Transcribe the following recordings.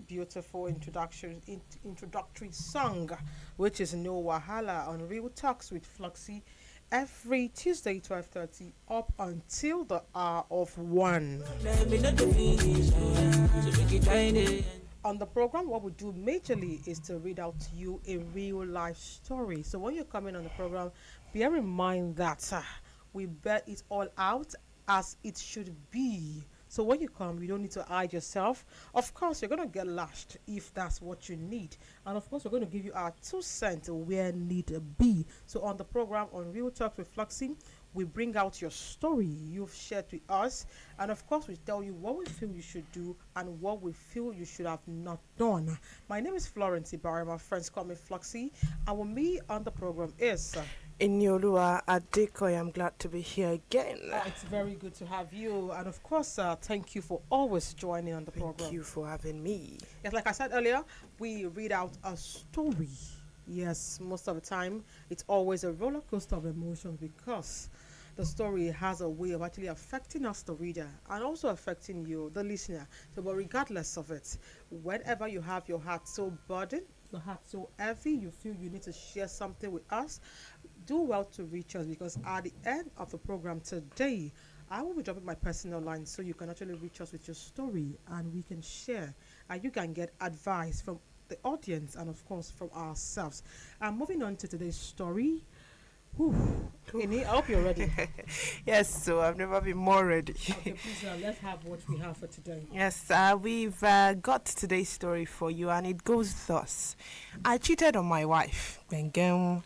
beautiful introductory song, which is No Wahala on Real Talks with Floxy every Tuesday 12:30 up until the hour of 1. On the program, what we do majorly is to read out to you a real life story. So when you come in on the program, bear in mind that we bet it all out as it should be. So when you come, you don't need to hide yourself. Of course, you're going to get lashed if that's what you need. And of course, we're going to give you our 2 cents where need be. So on the program, on Real Talk with Floxy, we bring out your story you've shared with us. And of course, we tell you what we feel you should do and what we feel you should have not done. My name is Florence Ibahreman. My friends call me Floxy. And with me on the program is... Inyolua Adekoya, I'm glad to be here again. It's very good to have you. And of course, thank you for always joining on the program. Thank you for having me. Yes, like I said earlier, we read out a story. Yes, most of the time, it's always a roller coaster of emotions because the story has a way of actually affecting us, the reader, and also affecting you, the listener. So, but regardless of it, whenever you have your heart so burdened, your heart so heavy, you feel you need to share something with us, do well to reach us, because at the end of the program today, I will be dropping my personal line so you can actually reach us with your story and we can share and you can get advice from the audience and of course from ourselves. Moving on to today's story. Ini, I hope you're ready. Yes, so I've never been more ready. Okay, please let's have what we have for today. Yes, we've got today's story for you, and it goes thus. I cheated on my wife. Don't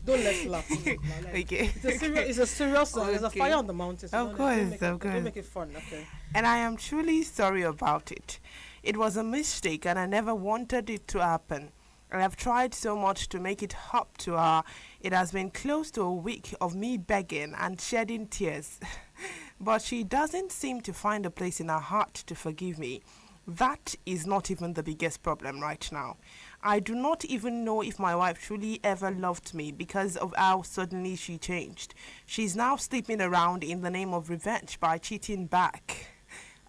let's laugh. Okay. It's a serious song. There's a fire on the mountain. So of course. Don't make it fun. Okay. And I am truly sorry about it. It was a mistake, and I never wanted it to happen. I have tried so much to make it up to her. It has been close to a week of me begging and shedding tears. But she doesn't seem to find a place in her heart to forgive me. That is not even the biggest problem right now. I do not even know if my wife truly ever loved me because of how suddenly she changed. She's now sleeping around in the name of revenge by cheating back.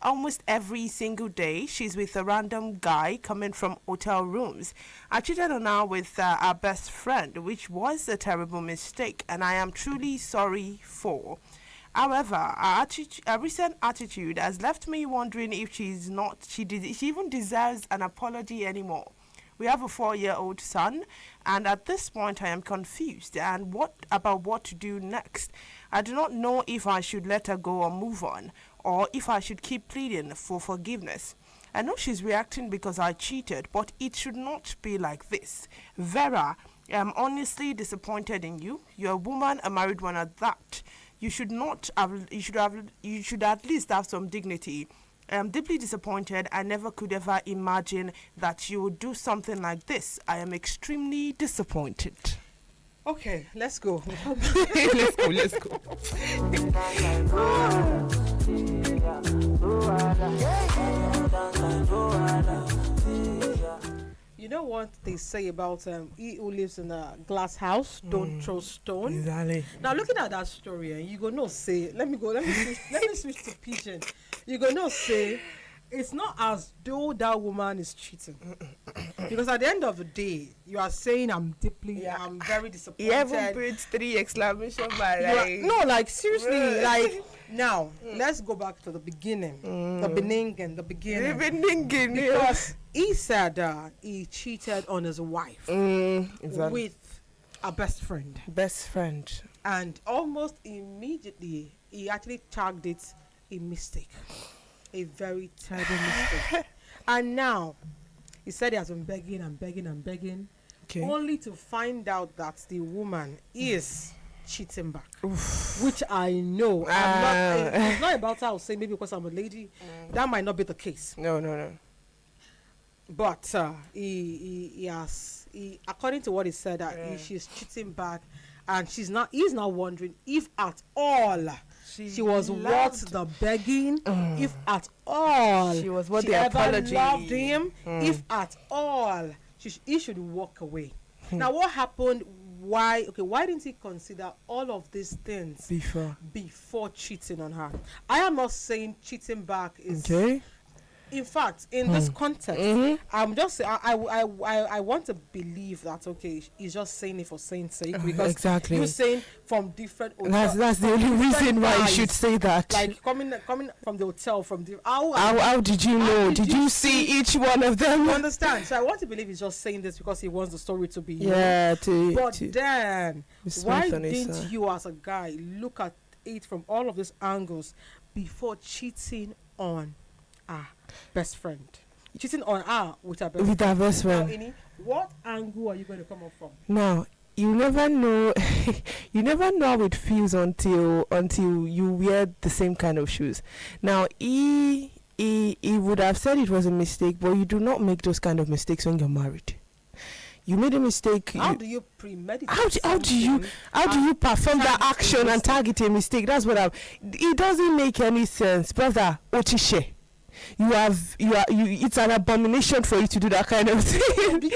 Almost every single day, she's with a random guy coming from hotel rooms. I cheated on her with our best friend, which was a terrible mistake, and I am truly sorry for. However, her recent attitude has left me wondering if she even deserves an apology anymore. We have a 4-year-old son, and at this point I am confused and what to do next. I do not know if I should let her go or move on, or if I should keep pleading for forgiveness. I know she's reacting because I cheated, but it should not be like this. Vera, I'm honestly disappointed in you. You're a woman, a married one at that. You should at least have some dignity. I am deeply disappointed. I never could ever imagine that you would do something like this. I am extremely disappointed. Okay, let's go. Let's go. You know what they say about he who lives in a glass house don't throw stone. Exactly. Now looking at that story, and you go no say. Let me switch to pigeon. You go no say. It's not as though that woman is cheating, because at the end of the day, you are saying I'm very disappointed. You haven't put 3 exclamation marks. No, like seriously, like now let's go back to the beginning, the beginning, because he said he cheated on his wife with a best friend, and almost immediately he actually tagged it a mistake. A very terrible mistake. And now he said he has been begging and begging and begging, only to find out that the woman is cheating back. Which I know. It's not about how I say maybe because I'm a lady. That might not be the case. No. But he according to what he said, she's cheating back, and he's now wondering if at all she was worth the begging, if at all she was worth the apology, loved him, if at all he should walk away. Now what happened? Why didn't he consider all of these things before cheating on her? I am not saying cheating back is in fact, in this context, I'm just I want to believe that okay, he's just saying it for saying sake because exactly. you're saying from different That's the only reason why you should say that. Like coming from the hotel from the how did you know? Did you see each one of them? You understand? So I want to believe he's just saying this because he wants the story to be but then why didn't you as a guy look at it from all of these angles before cheating on our best friend? Cheating on her with her best friend. Now, Ini, what angle are you going to come up from? Now, you never know. You never know how it feels until you wear the same kind of shoes. Now, he would have said it was a mistake, but you do not make those kind of mistakes when you're married. You made a mistake. How do you premeditate? How do you perform that action and target a mistake? That's what it doesn't make any sense, brother. Ochishe. It's an abomination for you to do that kind of thing.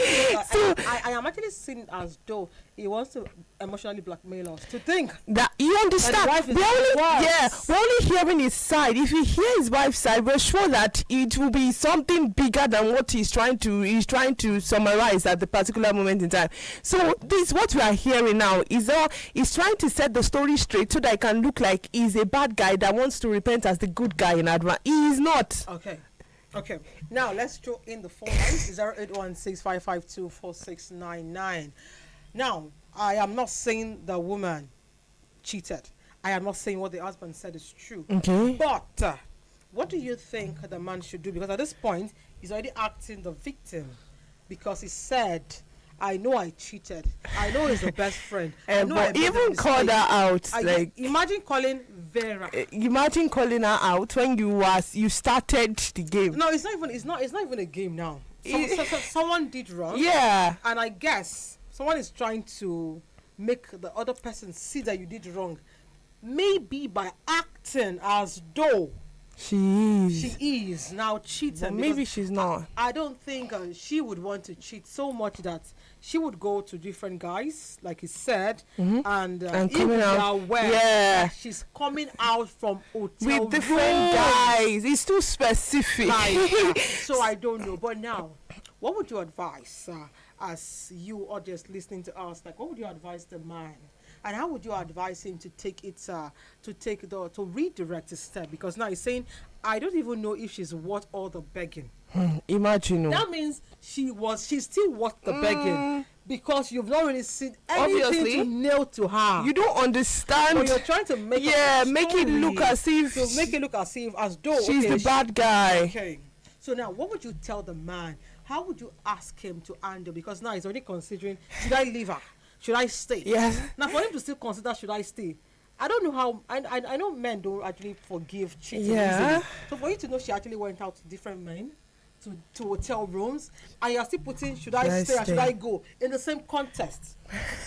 So I am actually seeing it as though he wants to emotionally blackmail us to think that you understand. We're only hearing his side. If we hear his wife's side, we're sure that it will be something bigger than what he's trying to summarize at the particular moment in time. So this what we are hearing now is he's trying to set the story straight so that it can look like he's a bad guy that wants to repent as the good guy in advance. He is not. Okay. Now let's throw in the phone lines 0816552469. Now, I am not saying the woman cheated. I am not saying what the husband said is true. Okay. But what do you think the man should do? Because at this point, he's already acting the victim. Because he said, I know I cheated. I know he's the best friend. But even call her out. Imagine calling Vera. Imagine calling her out when you started the game. No, it's not even a game now. Someone did wrong. Yeah. And I guess someone is trying to make the other person see that you did wrong. Maybe by acting as though she is now cheating. But maybe she's not. I don't think she would want to cheat so much that she would go to different guys, like he said, and coming out aware that she's coming out from hotel with different guys. It's too specific. So I don't know. But now, what would you advise as you are just listening to us? Like, what would you advise the man? And how would you advise him to to redirect his step? Because now he's saying, I don't even know if she's worth all the begging. Imagine. That means she's still worth the begging. Because you've not really seen anything to nail to her. You don't understand. But you're trying to make it look as if as though she's the bad guy. Okay. So now, what would you tell the man? How would you ask him to handle? Because now he's already considering, should I leave her? Should I stay? Yes. Now, for him to still consider, should I stay? I don't know how. I know men don't actually forgive cheating easily. So for you to know she actually went out to different men, to hotel rooms, and you're still putting, should I stay or should I go? In the same context.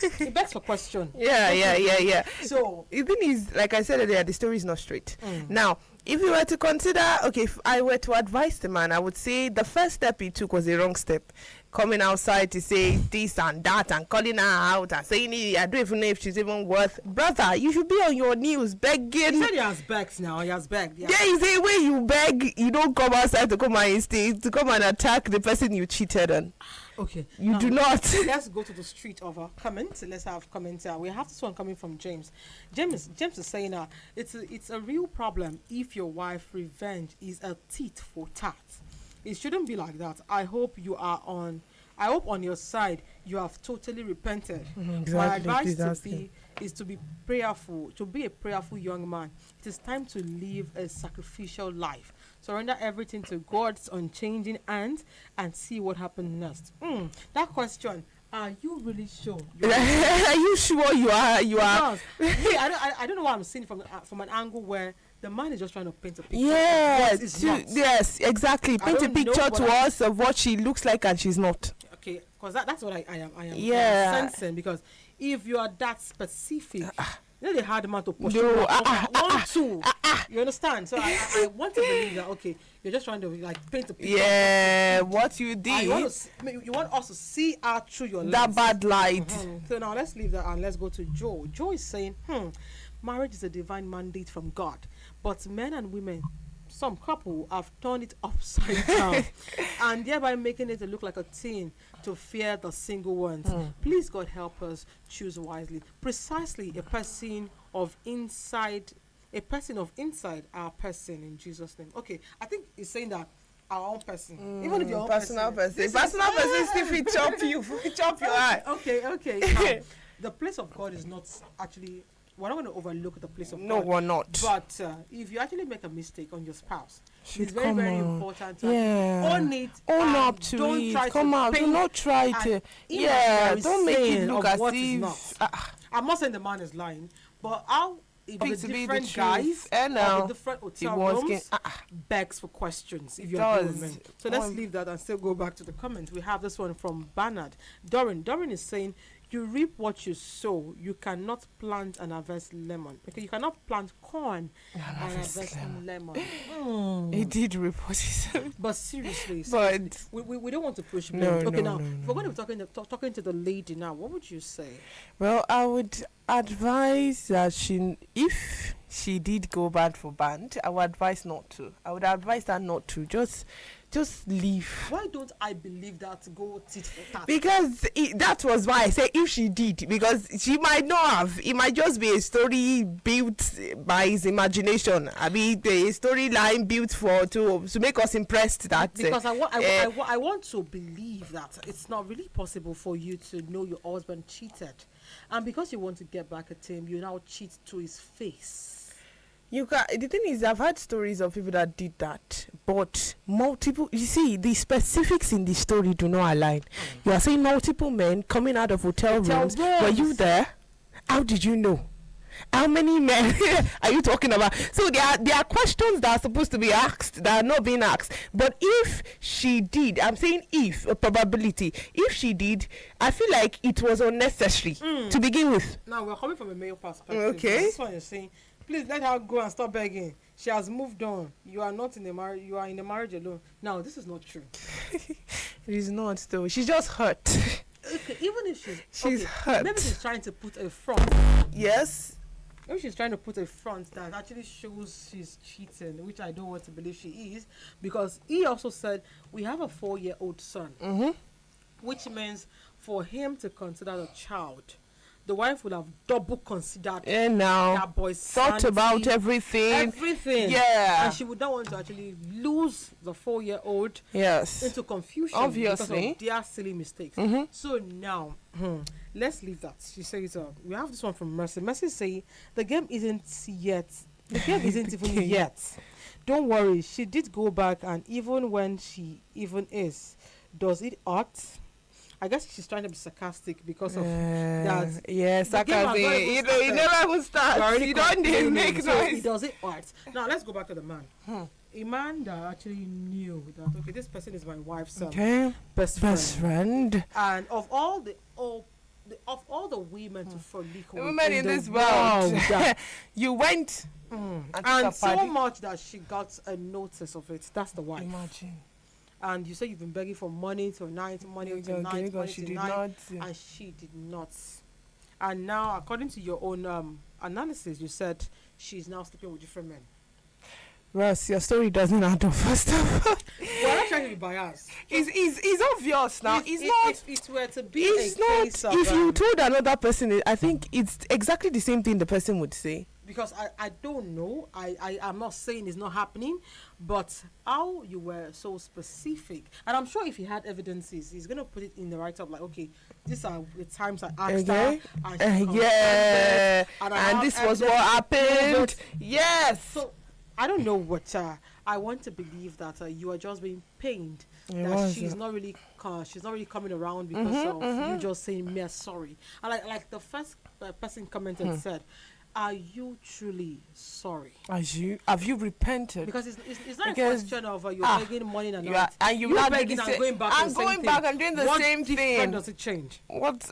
It begs for question. Yeah. So the thing is, like I said earlier, the story is not straight. Now, if you were to consider, if I were to advise the man, I would say the first step he took was a wrong step. Coming outside to say this and that and calling her out and saying, I don't even know if she's even worth. Brother, you should be on your knees begging. He said he has begged now. He has begged. Yeah. There is a way you beg. You don't come outside to come and attack the person you cheated on. Okay. You do not. Let's go to the street of comments. Let's have comments. We have this one coming from James. James is saying it's a real problem if your wife revenge is a tit for tat. It shouldn't be like that. I hope on your side you have totally repented. Exactly. My advice is to be prayerful, to be a prayerful young man. It is time to live a sacrificial life. Surrender everything to God's unchanging hand and see what happens next. That question, are you really sure? Are you sure you are? I don't know what I'm seeing from an angle where the man is just trying to paint a picture. Yes, exactly. Paint a picture to us of what she looks like and she's not. Okay, because that's what I am sensing. Because if you are that specific, they had man to push you. You understand? So I want to believe that you're just trying to paint a picture. Yeah, what you did. You want us to see her through your lens. That bad light. So now let's leave that and let's go to Joe. Joe is saying, marriage is a divine mandate from God, but men and women some couple have turned it upside down and thereby making it to look like a teen to fear the single ones. Please, God, help us choose wisely. Precisely a person of inside our person in Jesus' name. Okay, I think it's saying that our own person, even if your own personal person still fit chop you, chop your eye. Okay. The place of God is not actually. We're not going to overlook the place of God. No, we're not. But if you actually make a mistake on your spouse, it's very, Come very on. important to own Yeah. it. Own and up to don't it. try Come to out. Do paint not try an to. Yeah. imaginary Don't make it scene look of as what is if. not. I'm not saying the man is lying, but how if Pick the to be the different truth. guys And or now, the different he hotel was rooms begs for questions if It you're a does. woman. So let's leave that and still go back to the comments. We have this one from Bernard. Dorin is saying, you reap what you sow. You cannot plant and harvest lemon. Okay, you cannot plant corn and harvest lemon. He did report it. But seriously, But we don't want to push No, blame. Okay, no, now no, if we're going to be talking to the lady now, what would you say? well, I would advise that if she did go bad for band, I would advise not to. I would advise her not to. Just leave. Why don't I believe that go tit for tat? Because that was why I say if she did, because she might not have. It might just be a story built by his imagination. I mean, the storyline built to make us impressed that. Because I want to believe that it's not really possible for you to know your husband cheated, and because you want to get back at him, you now cheat to his face. The thing is, I've had stories of people that did that, but multiple. You see, the specifics in the story do not align. You are saying multiple men coming out of hotel rooms. Were you there? How did you know? How many men are you talking about? So there are questions that are supposed to be asked that are not being asked. But if she did, I'm saying if, a probability, if she did, I feel like it was unnecessary to begin with. Now we're coming from a male perspective. Okay. That's why you're saying, please let her go and stop begging. She has moved on. You are not in the marriage. You are in the marriage alone. Now this is not true. It is not though. She's just hurt. Okay, even if She's hurt. maybe she's trying to put a front. Yes. Maybe she's trying to put a front that actually shows she's cheating, which I don't want to believe she is, because he also said we have a 4-year-old son, which means for him to consider the child, the wife would have double considered And now that boy's thought sanity, about everything. Yeah. and she would not want to actually lose the 4-year-old Yes. into confusion Obviously. because of their silly mistakes. So now, let's leave that. She says, we have this one from Mercy. Mercy say the game isn't yet. The game isn't even yet. Don't worry. She did go back, and even when she even is, does it hurt? I guess she's trying to be sarcastic because of that. Yes, The game has sarcasm. not even You started. never even start. Already You don't even complaining, make so noise. it doesn't hurt. Now let's go back to the man. A man that actually knew that okay, this person is my wife's Okay. best Best friend. and of all the women to forlic The with women in the this world. that- You went and took a so party. much that she got a notice of it. That's the wife. Imagine. And you say you've been begging for money tonight, money Okay, tonight, because money she did tonight, not. and she did not. And now, according to your own analysis, you said she's now sleeping with different men. Russ, your story doesn't add up. First of all, We're not trying to be biased. it's obvious now. If it were to be It's a not. case of, If you told another person, I think it's exactly the same thing the person would say. because I don't know, I'm not saying it's not happening, but how you were so specific, and I'm sure if he had evidences, he's gonna put it in the write-up like, okay, these are the times I asked her, and she confirmed Yeah. it, I And have this was evidence what to prove happened. it. Yes. So I don't know what I want to believe that you are just being pained that she's not really coming around because of you just saying mere sorry. And like the first person commented said, are you truly sorry? Have you repented? Because it's not Because, a question of you're begging money and you are, and you not begging and going back I'm going back and doing the same What thing. different does it change? What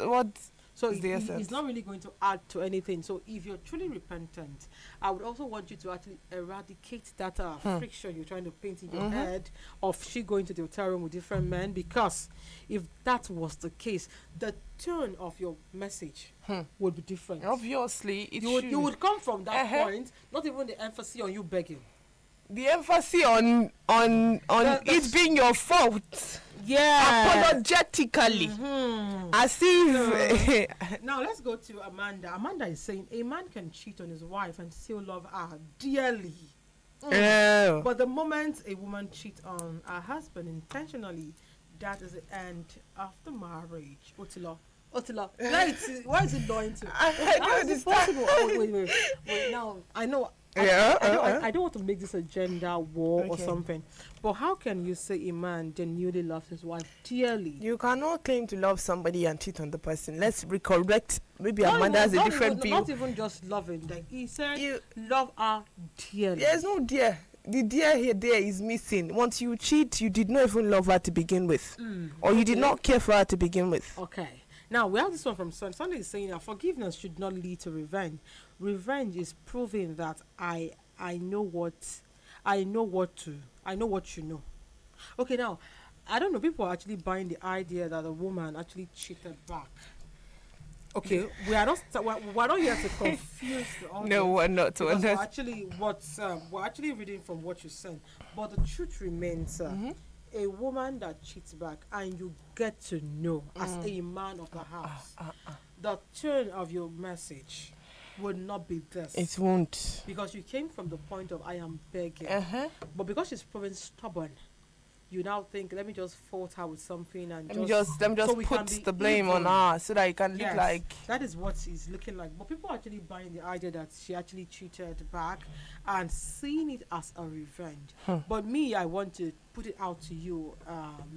So is the essence? it's not really going to add to anything. So if you're truly repentant, I would also want you to actually eradicate that friction you're trying to paint in your head of she going to the hotel room with different men. Because if that was the case, the tone of your message would be different. Obviously, You would come from that point, not even the emphasis on you begging. The emphasis on it being your fault. Yeah. Apologetically. As if Now let's go to Amanda. Amanda is saying a man can cheat on his wife and still love her dearly. But the moment a woman cheats on her husband intentionally, that is the end of the marriage. Otila. Why is it going to? I don't understand. Oh, wait. Now I know. I don't want to make this a gender war or something. But how can you say a man genuinely loves his wife dearly? You cannot claim to love somebody and cheat on the person. Let's recorrect. Maybe Amanda has a different view. Not even just loving. Like he said, you love her dearly. There's no dear. The dear here there is missing. Once you cheat, you did not even love her to begin with, or you did not care for her to begin with. Okay. Now we have this one from Son. Sunday is saying that forgiveness should not lead to revenge. Revenge is proving that I know what you know. Okay, now I don't know. People are actually buying the idea that a woman actually cheated back. Okay, we are not. We're not here to confuse the audience. No, we're not. We're actually reading from what you said, but the truth remains. A woman that cheats back and you get to know as a man of the house, the tone of your message would not be this. It won't. Because you came from the point of I am begging. But because she's proven stubborn, you now think, let me just fault her with something and let me just put the blame on her so that it can look like. That is what she's looking like. But people are actually buying the idea that she actually cheated back and seeing it as a revenge. But me, I want to put it out to you,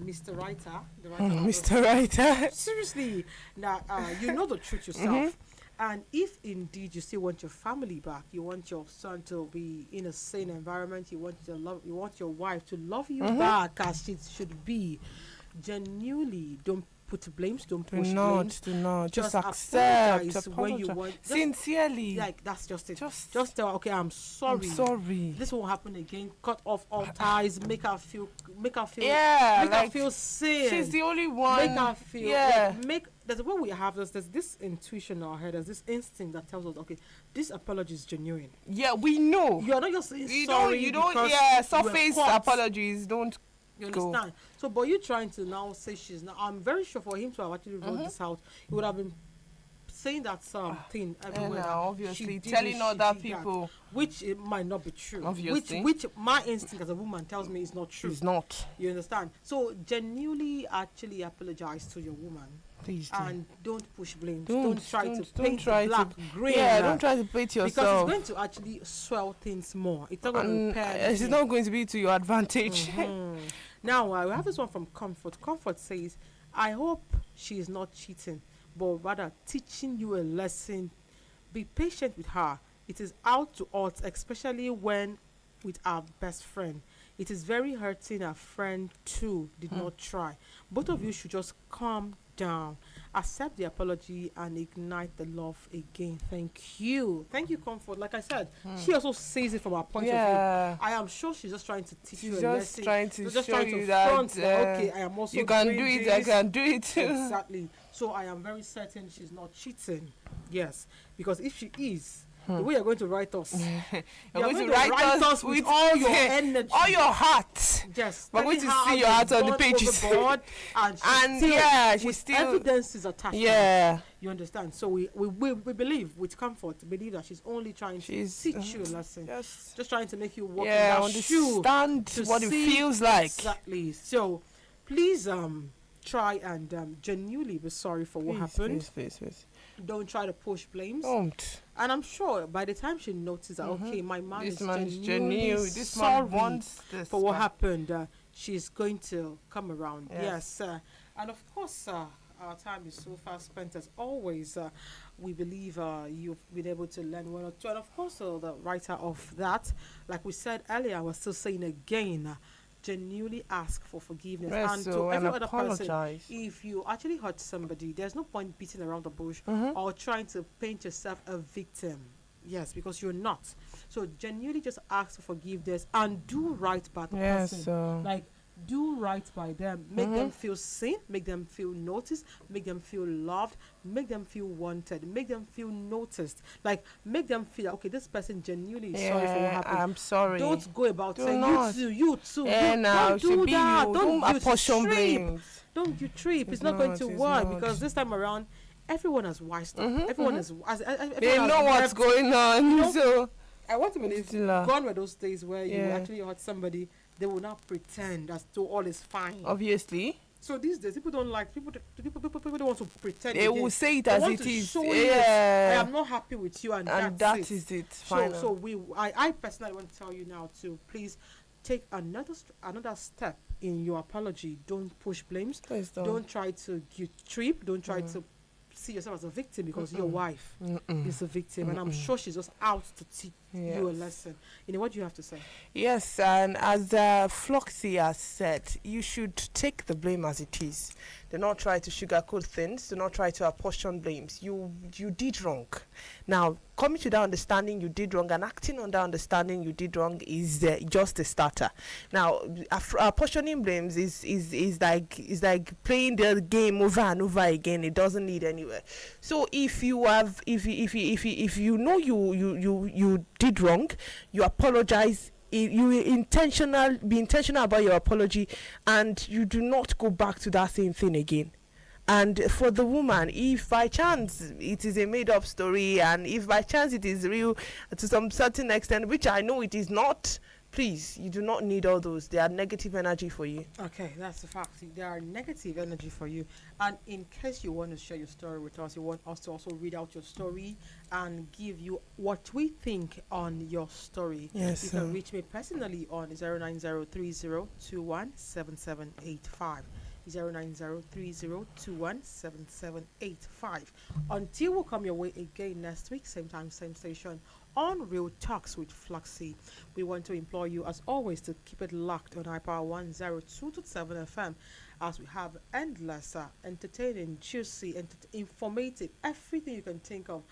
Mr. Writer. Mr. Writer. Seriously, now you know the truth yourself. And if indeed you still want your family back, you want your son to be in a sane environment, you want your wife to love you back as it should be, genuinely don't put blames, don't push blames. Do not. Just accept, apologize when you want. Sincerely. Like, that's just it. Just tell her, okay, I'm sorry. This won't happen again. Cut off all ties. Make her feel seen. She's the only one. Make her feel. There's a way we have this. There's this intuition in our head. There's this instinct that tells us, okay, this apology is genuine. Yeah, we know. You're not just saying sorry. You don't. Surface apologies don't. You understand? So, but you trying to now say she's not. I'm very sure for him to have actually wrote this out, he would have been saying that thing everywhere. Obviously, telling other people, which it might not be true. Obviously, which my instinct as a woman tells me is not true. It's not. You understand? So, genuinely, actually apologize to your woman. Please do. And don't push blame. Don't try to paint green. Yeah, don't try to paint yourself. Because it's going to actually swell things more. It's not going to repair. It's not going to be to your advantage. Now, we have this one from Comfort. Comfort says, I hope she is not cheating, but rather teaching you a lesson. Be patient with her. It is out to us, especially when with our best friend. It is very hurting. Our friend too did not try. Both of you should just calm down, accept the apology, and ignite the love again. Thank you, Comfort. Like I said, she also sees it from her point of view. I am sure she's just trying to teach you a lesson. Trying to show you that okay, I am also you can do it. I can do it too. Exactly. So I am very certain she's not cheating. Yes, because if she is, the way you're going to write us, you're going to write us with all your energy, all your heart. Yes, we're going to see your heart on the pages. And she's still evidence is attached. Yeah, you understand. So we believe with Comfort, believe that she's only trying to teach you a lesson, just trying to make you walk in that shoe, understand what it feels like. Exactly. So please try and genuinely be sorry for what happened. Please. Don't try to push blames. Don't. And I'm sure by the time she notices that, okay, my man is genuine. This man wants this for what happened, she's going to come around. Yes. And of course, our time is so far spent as always. We believe you've been able to learn one or two. And of course, the writer of that, like we said earlier, we're still saying again, genuinely ask for forgiveness and to every other person. If you actually hurt somebody, there's no point beating around the bush or trying to paint yourself a victim. Yes, because you're not. So genuinely just ask for forgiveness and do right by the person. Like Do right by them. Make them feel seen. Make them feel noticed. Make them feel loved. Make them feel wanted. Make them feel noticed. Like, make them feel okay. This person genuinely is sorry for what Yeah, happened. I'm sorry. Don't go about Do saying not. you too. Yeah, now Don't should do be that. you. Don't you apportion trip. blames. Don't you trip. It's It's not going not, to it's work not. because this time around, everyone has wised up. Everyone is. Everyone They has know what's left. going on. know, So I want to believe Still, gone were those days where you yeah. actually hurt somebody. They will not pretend as though all is fine. obviously, So these days, people don't like people don't want to pretend. they again. will say it They as want it to is. show you, I Yeah, am not happy with you, and and that's that it. is it. So, Final. so I personally want to tell you now to please take another step in your apology. Don't push blames. Please Don't try to guilt trip. Don't try to see yourself as a victim because your wife is a victim, and I'm sure she's just out to teach you a Yes. lesson. You know what do you have to say? Yes, and as Floxy has said, you should take the blame as it is. Do not try to sugarcoat things. Do not try to apportion blames. You did wrong. Now, coming to that understanding you did wrong and acting on that understanding you did wrong is just a starter. Now, apportioning blames is like playing the game over and over again. It doesn't lead anywhere. So if you have if you know you did wrong, you apologize. You be intentional about your apology, and you do not go back to that same thing again. And for the woman, if by chance it is a made-up story, and if by chance it is real to some certain extent, which I know it is not, please, you do not need all those. They are negative energy for you. Okay, that's a fact. There are negative energy for you. And in case you want to share your story with us, you want us to also read out your story and give you what we think on your story. Yes, You can reach me personally on 09030217785. 09030217785. Until we come your way again next week, same time, same station, on Real Talks with Floxy. We want to implore you, as always, to keep it locked on iPower 102.7 FM as we have endless, entertaining, juicy, informative, everything you can think of,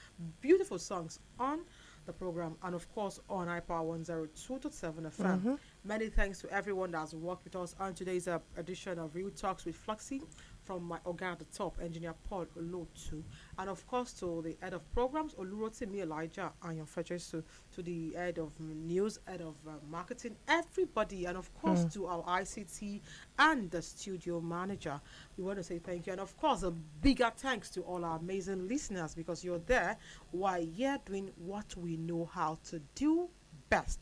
beautiful songs on the program, and of course on iPower 102.7 FM. Many thanks to everyone that has worked with us on today's edition of Real Talks with Floxy, from my organ at the top, Engineer Paul Olotu, and of course to the head of programs, Olurotimi Elijah, and your to the head of news, head of marketing, everybody, and of course to our ICT and the studio manager. We want to say thank you, and of course a bigger thanks to all our amazing listeners, because you're there while you're doing what we know how to do best.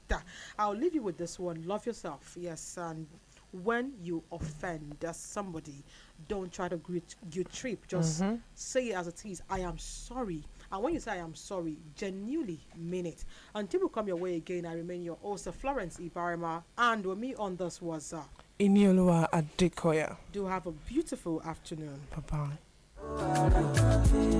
I'll leave you with this one. Love yourself. Yes, and when you offend somebody, don't try to guilt trip. Just say it as it is. I am sorry. And when you say I am sorry, genuinely mean it. Until we come your way again, I remain your host, Florence Ibahreman, and with me on this was Inioluwa Adekoya. do have a beautiful afternoon. Bye bye.